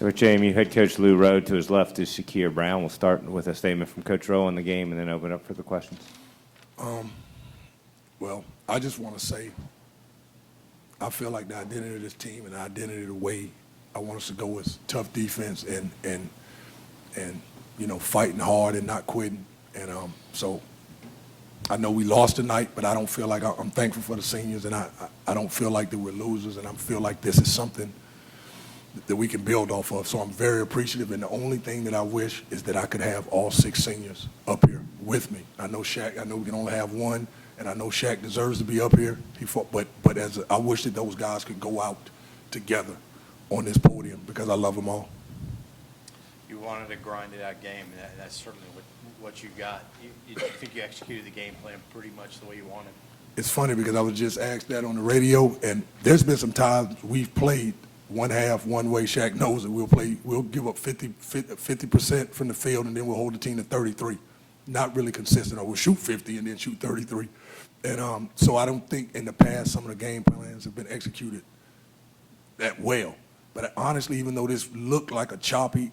Coach Jamie, head coach Lou Rowe. To his left is Shakir Brown. We'll start with a statement from Coach Rowe on the game and then open up for the questions. Well, I just want to say I feel like the identity of this team and the identity of the way I want us to go is tough defense and fighting hard and not quitting. And so I know we lost tonight, but I don't feel like I'm thankful for the seniors, and I don't feel like that we're losers, and I feel like this is something that we can build off of. So I'm very appreciative, and the only thing that I wish is that I could have all 6 seniors up here with me. I know Shaq, I know we can only have one, and I know Shaq deserves to be up here. He fought, but I wish that those guys could go out together on this podium because I love them all. You wanted to grind it out game, and that's certainly what you got. You think you executed the game plan pretty much the way you wanted? It's funny because I was just asked that on the radio, and there's been some times we've played one half one way. Shaq knows it. We'll give up 50% from the field, and then we'll hold the team to 33. Not really consistent. Or we'll shoot 50 and then shoot 33. And so I don't think in the past some of the game plans have been executed that well. But honestly, even though this looked like a choppy,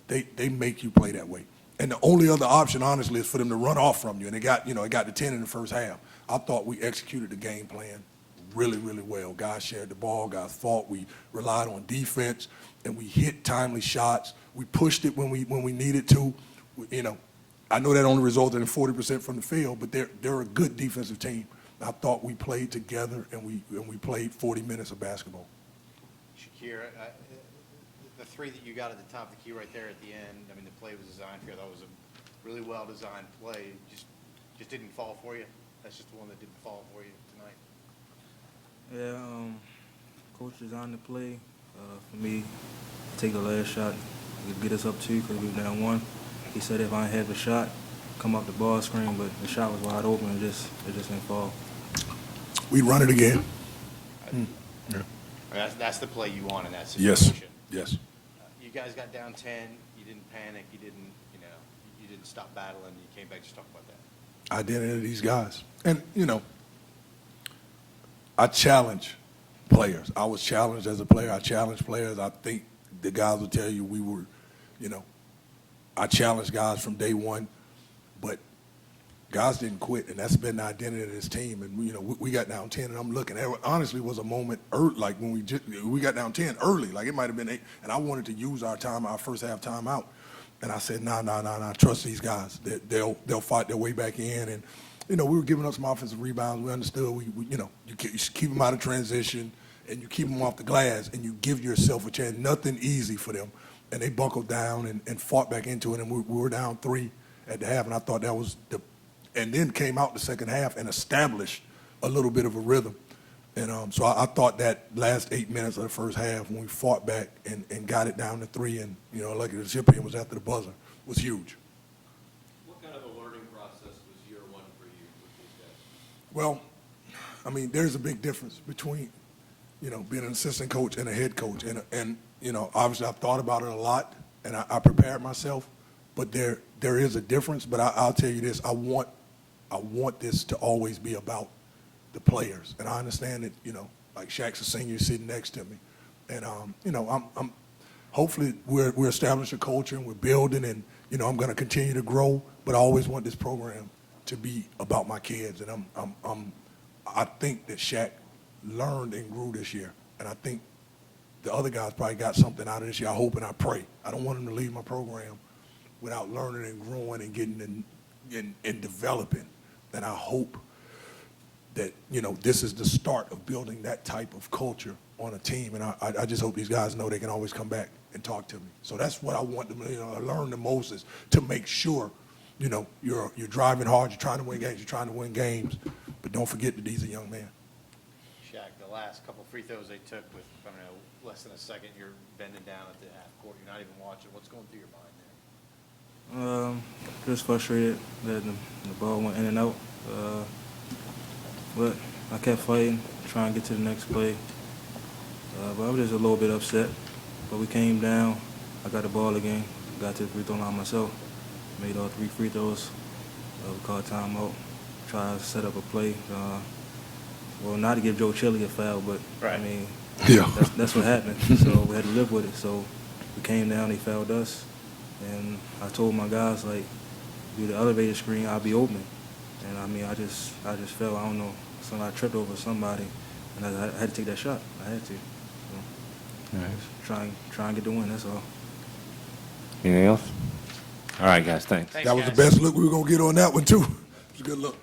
they make you play that way. And the only other option, honestly, is for them to run off from you. And it got to 10 in the first half. I thought we executed the game plan really, really well. Guys shared the ball, guys fought. We relied on defense, and we hit timely shots. We pushed it when we needed to. I know that only resulted in 40% from the field, but they're a good defensive team. I thought we played together, and we played 40 minutes of basketball. Shakir, the three that you got at the top of the key right there at the end, I mean, the play was designed for you. That was a really well-designed play. Just didn't fall for you? That's just the one that didn't fall for you tonight? Yeah, coach designed the play. For me, take the last shot, get us up 2 because we were down 1. He said if I had the shot, come up the ball screen, but the shot was wide open and it just didn't fall. We run it again. Yeah. That's the play you want in that situation. Yes. You guys got down 10. You didn't panic. You didn't stop battling. You came back. Just talk about that. Identity of these guys. And, I challenge players. I was challenged as a player. I challenge players. I think the guys will tell you we were, I challenged guys from day one, but guys didn't quit, and that's been the identity of this team. And, we got down 10, and I'm looking. It honestly was a moment, like when we got down 10 early, like it might have been 8, and I wanted to use our first half timeout. And I said, nah, trust these guys. They'll fight their way back in. And, we were giving up some offensive rebounds. We understood, you keep them out of transition, and you keep them off the glass, and you give yourself a chance. Nothing easy for them. And they buckled down and fought back into it, and we were down 3 at the half, and I thought that was and then came out the second half and established a little bit of a rhythm. And so I thought that last 8 minutes of the first half when we fought back and got it down to 3 and, lucky the recipient was after the buzzer, was huge. What kind of a learning process was year 1 for you with these guys? Well, I mean, there's a big difference between, being an assistant coach and a head coach. And obviously I've thought about it a lot and I prepared myself, but there is a difference. But I'll tell you this, I want this to always be about the players. And I understand that, like Shaq's a senior sitting next to me. And, I'm hopefully we're establishing a culture and we're building and, I'm going to continue to grow, but I always want this program to be about my kids. And I think that Shaq learned and grew this year. And I think the other guys probably got something out of this year. I hope and I pray. I don't want him to leave my program without learning and growing and getting and developing. And I hope that, this is the start of building that type of culture on a team. And I just hope these guys know they can always come back and talk to me. So that's what I want them to learn the most is to make sure, you're driving hard, you're trying to win games, but don't forget that these are young men. Shaq, the last couple free throws they took with, less than a second, you're bending down at the half court. You're not even watching. What's going through your mind there? Just frustrated that the ball went in and out. But I kept fighting, trying to get to the next play. But I was just a little bit upset. But we came down. I got the ball again. Got to the free throw line myself. Made all 3 free throws. We called timeout. Tried to set up a play. Well, not to give Joe Chili a foul, but right. I mean, yeah, that's what happened. So we had to live with it. So we came down, they fouled us, and I told my guys, like, do the elevator screen, I'll be open. And I mean, I just fell. I don't know. I tripped over somebody, and I had to take that shot. I had to. So, All right. just try and get the win. That's all. Anything else? All right, guys. Thanks. That was the best look we were going to get on that one, too. It was a good look.